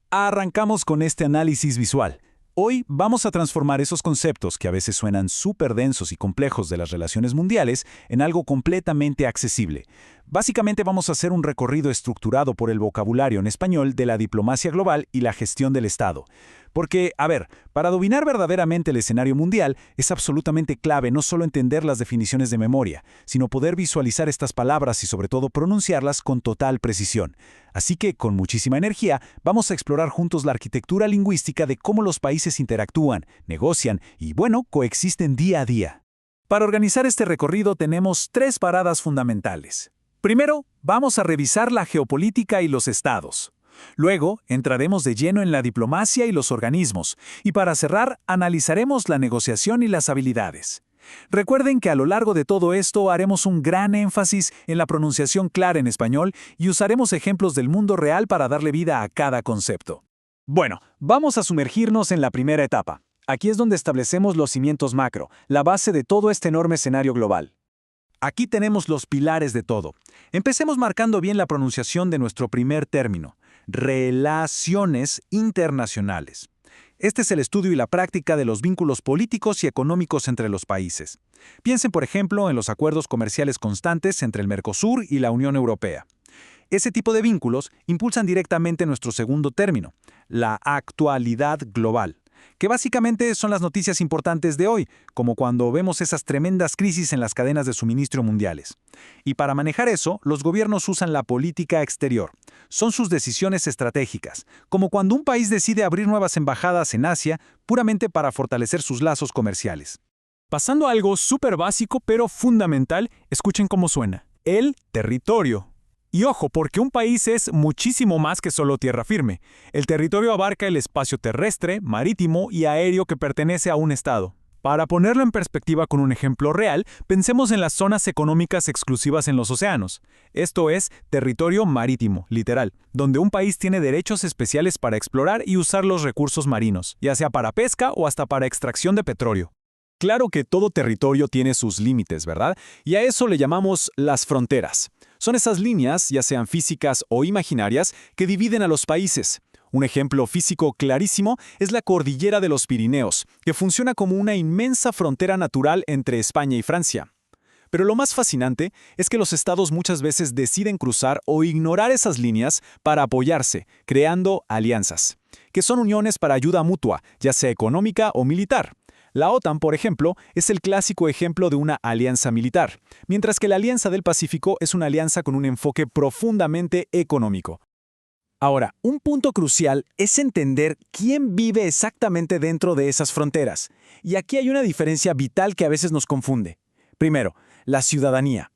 Arrancamos con este análisis visual. Hoy vamos a transformar esos conceptos que a veces suenan súper densos y complejos de las relaciones mundiales en algo completamente accesible. Básicamente vamos a hacer un recorrido estructurado por el vocabulario en español de la diplomacia global y la gestión del Estado. Porque, para dominar verdaderamente el escenario mundial es absolutamente clave no solo entender las definiciones de memoria, sino poder visualizar estas palabras y sobre todo pronunciarlas con total precisión. Así que, con muchísima energía, vamos a explorar juntos la arquitectura lingüística de cómo los países interactúan, negocian y, coexisten día a día. Para organizar este recorrido tenemos 3 paradas fundamentales. Primero, vamos a revisar la geopolítica y los estados. Luego, entraremos de lleno en la diplomacia y los organismos. Y para cerrar, analizaremos la negociación y las habilidades. Recuerden que a lo largo de todo esto haremos un gran énfasis en la pronunciación clara en español y usaremos ejemplos del mundo real para darle vida a cada concepto. Bueno, vamos a sumergirnos en la primera etapa. Aquí es donde establecemos los cimientos macro, la base de todo este enorme escenario global. Aquí tenemos los pilares de todo. Empecemos marcando bien la pronunciación de nuestro primer término: relaciones internacionales. Este es el estudio y la práctica de los vínculos políticos y económicos entre los países. Piensen, por ejemplo, en los acuerdos comerciales constantes entre el Mercosur y la Unión Europea. Ese tipo de vínculos impulsan directamente nuestro segundo término, la actualidad global, que básicamente son las noticias importantes de hoy, como cuando vemos esas tremendas crisis en las cadenas de suministro mundiales. Y para manejar eso, los gobiernos usan la política exterior. Son sus decisiones estratégicas, como cuando un país decide abrir nuevas embajadas en Asia puramente para fortalecer sus lazos comerciales. Pasando a algo súper básico pero fundamental, escuchen cómo suena: el territorio. Y ojo, porque un país es muchísimo más que solo tierra firme. El territorio abarca el espacio terrestre, marítimo y aéreo que pertenece a un estado. Para ponerlo en perspectiva con un ejemplo real, pensemos en las zonas económicas exclusivas en los océanos. Esto es territorio marítimo, literal, donde un país tiene derechos especiales para explorar y usar los recursos marinos, ya sea para pesca o hasta para extracción de petróleo. Claro que todo territorio tiene sus límites, ¿verdad? Y a eso le llamamos las fronteras. Son esas líneas, ya sean físicas o imaginarias, que dividen a los países. Un ejemplo físico clarísimo es la cordillera de los Pirineos, que funciona como una inmensa frontera natural entre España y Francia. Pero lo más fascinante es que los estados muchas veces deciden cruzar o ignorar esas líneas para apoyarse, creando alianzas, que son uniones para ayuda mutua, ya sea económica o militar. La OTAN, por ejemplo, es el clásico ejemplo de una alianza militar, mientras que la Alianza del Pacífico es una alianza con un enfoque profundamente económico. Ahora, un punto crucial es entender quién vive exactamente dentro de esas fronteras. Y aquí hay una diferencia vital que a veces nos confunde. Primero, la ciudadanía.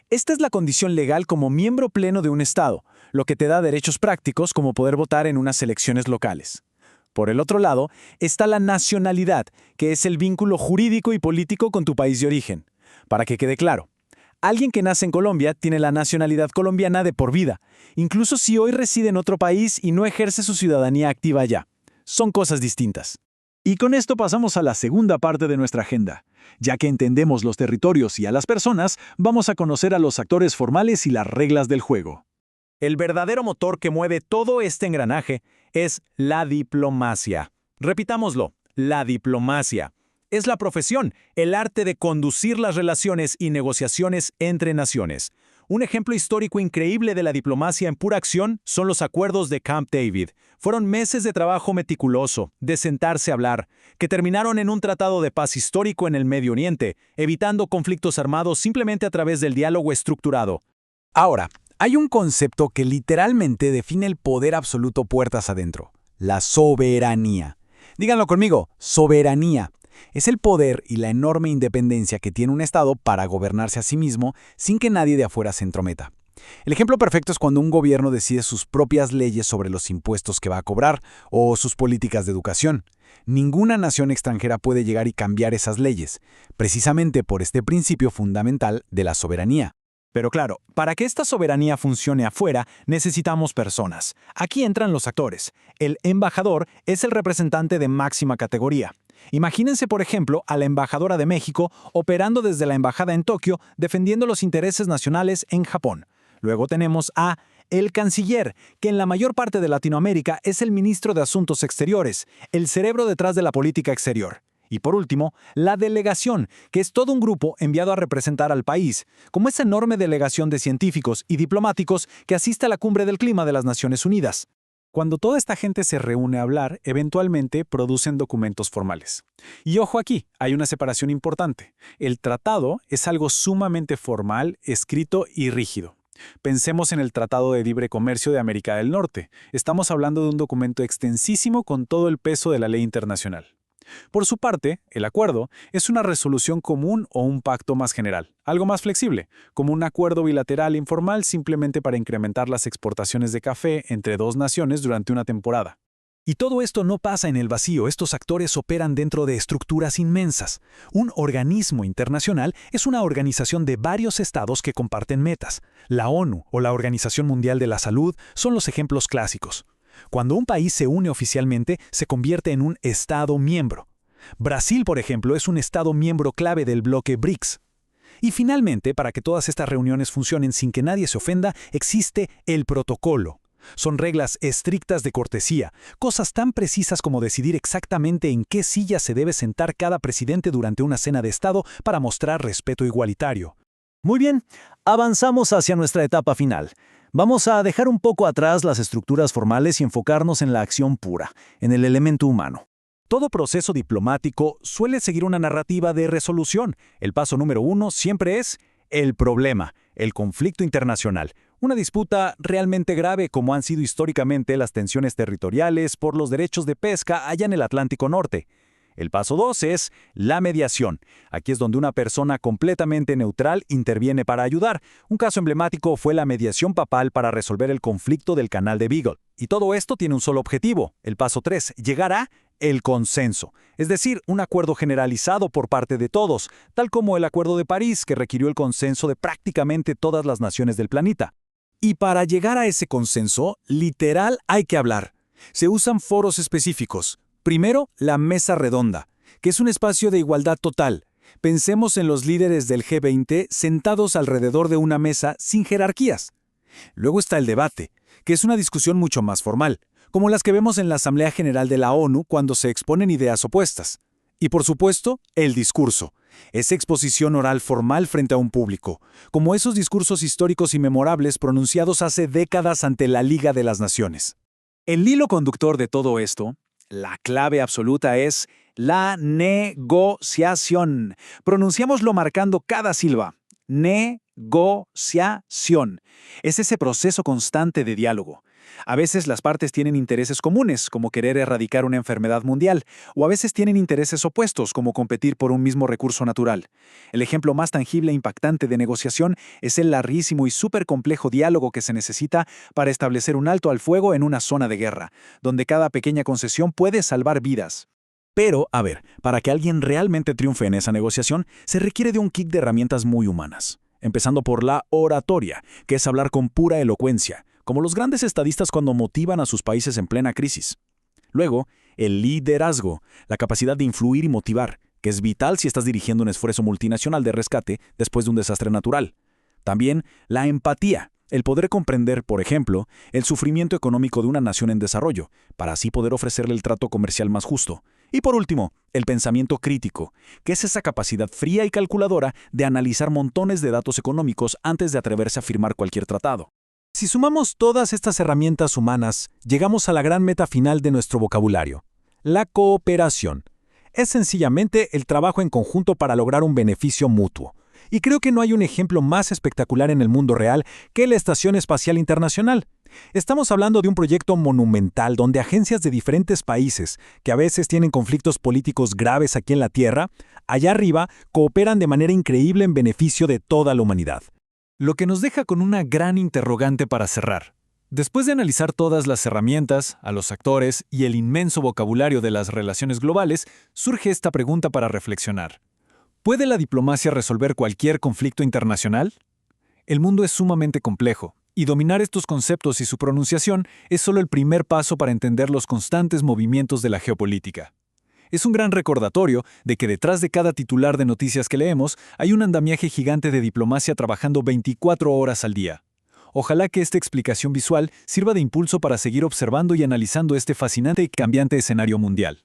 Esta es la condición legal como miembro pleno de un Estado, lo que te da derechos prácticos como poder votar en unas elecciones locales. Por el otro lado, está la nacionalidad, que es el vínculo jurídico y político con tu país de origen. Para que quede claro, alguien que nace en Colombia tiene la nacionalidad colombiana de por vida, incluso si hoy reside en otro país y no ejerce su ciudadanía activa allá. Son cosas distintas. Y con esto pasamos a la segunda parte de nuestra agenda. Ya que entendemos los territorios y a las personas, vamos a conocer a los actores formales y las reglas del juego. El verdadero motor que mueve todo este engranaje es la diplomacia. Repitámoslo, la diplomacia. Es la profesión, el arte de conducir las relaciones y negociaciones entre naciones. Un ejemplo histórico increíble de la diplomacia en pura acción son los acuerdos de Camp David. Fueron meses de trabajo meticuloso, de sentarse a hablar, que terminaron en un tratado de paz histórico en el Medio Oriente, evitando conflictos armados simplemente a través del diálogo estructurado. Ahora, hay un concepto que literalmente define el poder absoluto puertas adentro: la soberanía. Díganlo conmigo, soberanía. Es el poder y la enorme independencia que tiene un Estado para gobernarse a sí mismo sin que nadie de afuera se entrometa. El ejemplo perfecto es cuando un gobierno decide sus propias leyes sobre los impuestos que va a cobrar o sus políticas de educación. Ninguna nación extranjera puede llegar y cambiar esas leyes, precisamente por este principio fundamental de la soberanía. Pero claro, para que esta soberanía funcione afuera, necesitamos personas. Aquí entran los actores. El embajador es el representante de máxima categoría. Imagínense, por ejemplo, a la embajadora de México operando desde la embajada en Tokio, defendiendo los intereses nacionales en Japón. Luego tenemos a el canciller, que en la mayor parte de Latinoamérica es el ministro de Asuntos Exteriores, el cerebro detrás de la política exterior. Y por último, la delegación, que es todo un grupo enviado a representar al país, como esa enorme delegación de científicos y diplomáticos que asiste a la Cumbre del Clima de las Naciones Unidas. Cuando toda esta gente se reúne a hablar, eventualmente producen documentos formales. Y ojo aquí, hay una separación importante. El tratado es algo sumamente formal, escrito y rígido. Pensemos en el Tratado de Libre Comercio de América del Norte. Estamos hablando de un documento extensísimo con todo el peso de la ley internacional. Por su parte, el acuerdo es una resolución común o un pacto más general, algo más flexible, como un acuerdo bilateral informal simplemente para incrementar las exportaciones de café entre dos naciones durante una temporada. Y todo esto no pasa en el vacío, estos actores operan dentro de estructuras inmensas. Un organismo internacional es una organización de varios estados que comparten metas. La ONU o la Organización Mundial de la Salud son los ejemplos clásicos. Cuando un país se une oficialmente, se convierte en un Estado miembro. Brasil, por ejemplo, es un Estado miembro clave del bloque BRICS. Y finalmente, para que todas estas reuniones funcionen sin que nadie se ofenda, existe el protocolo. Son reglas estrictas de cortesía, cosas tan precisas como decidir exactamente en qué silla se debe sentar cada presidente durante una cena de Estado para mostrar respeto igualitario. Muy bien, avanzamos hacia nuestra etapa final. Vamos a dejar un poco atrás las estructuras formales y enfocarnos en la acción pura, en el elemento humano. Todo proceso diplomático suele seguir una narrativa de resolución. El paso número 1 siempre es el problema, el conflicto internacional. Una disputa realmente grave como han sido históricamente las tensiones territoriales por los derechos de pesca allá en el Atlántico Norte. El paso 2 es la mediación. Aquí es donde una persona completamente neutral interviene para ayudar. Un caso emblemático fue la mediación papal para resolver el conflicto del Canal de Beagle. Y todo esto tiene un solo objetivo. El paso 3, llegar a el consenso. Es decir, un acuerdo generalizado por parte de todos, tal como el Acuerdo de París, que requirió el consenso de prácticamente todas las naciones del planeta. Y para llegar a ese consenso, literal hay que hablar. Se usan foros específicos. Primero, la mesa redonda, que es un espacio de igualdad total. Pensemos en los líderes del G20 sentados alrededor de una mesa sin jerarquías. Luego está el debate, que es una discusión mucho más formal, como las que vemos en la Asamblea General de la ONU cuando se exponen ideas opuestas. Y por supuesto, el discurso, esa exposición oral formal frente a un público, como esos discursos históricos y memorables pronunciados hace décadas ante la Liga de las Naciones. El hilo conductor de todo esto, la clave absoluta, es la negociación. Pronunciámoslo marcando cada sílaba. Negociación. Es ese proceso constante de diálogo. A veces las partes tienen intereses comunes, como querer erradicar una enfermedad mundial, o a veces tienen intereses opuestos, como competir por un mismo recurso natural. El ejemplo más tangible e impactante de negociación es el larguísimo y súper complejo diálogo que se necesita para establecer un alto al fuego en una zona de guerra, donde cada pequeña concesión puede salvar vidas. Pero, a ver, para que alguien realmente triunfe en esa negociación, se requiere de un kit de herramientas muy humanas, empezando por la oratoria, que es hablar con pura elocuencia, como los grandes estadistas cuando motivan a sus países en plena crisis. Luego, el liderazgo, la capacidad de influir y motivar, que es vital si estás dirigiendo un esfuerzo multinacional de rescate después de un desastre natural. También la empatía, el poder comprender, por ejemplo, el sufrimiento económico de una nación en desarrollo, para así poder ofrecerle el trato comercial más justo. Y por último, el pensamiento crítico, que es esa capacidad fría y calculadora de analizar montones de datos económicos antes de atreverse a firmar cualquier tratado. Si sumamos todas estas herramientas humanas, llegamos a la gran meta final de nuestro vocabulario, la cooperación. Es sencillamente el trabajo en conjunto para lograr un beneficio mutuo. Y creo que no hay un ejemplo más espectacular en el mundo real que la Estación Espacial Internacional. Estamos hablando de un proyecto monumental donde agencias de diferentes países, que a veces tienen conflictos políticos graves aquí en la Tierra, allá arriba cooperan de manera increíble en beneficio de toda la humanidad. Lo que nos deja con una gran interrogante para cerrar. Después de analizar todas las herramientas, a los actores y el inmenso vocabulario de las relaciones globales, surge esta pregunta para reflexionar. ¿Puede la diplomacia resolver cualquier conflicto internacional? El mundo es sumamente complejo, y dominar estos conceptos y su pronunciación es solo el primer paso para entender los constantes movimientos de la geopolítica. Es un gran recordatorio de que detrás de cada titular de noticias que leemos hay un andamiaje gigante de diplomacia trabajando 24 horas al día. Ojalá que esta explicación visual sirva de impulso para seguir observando y analizando este fascinante y cambiante escenario mundial.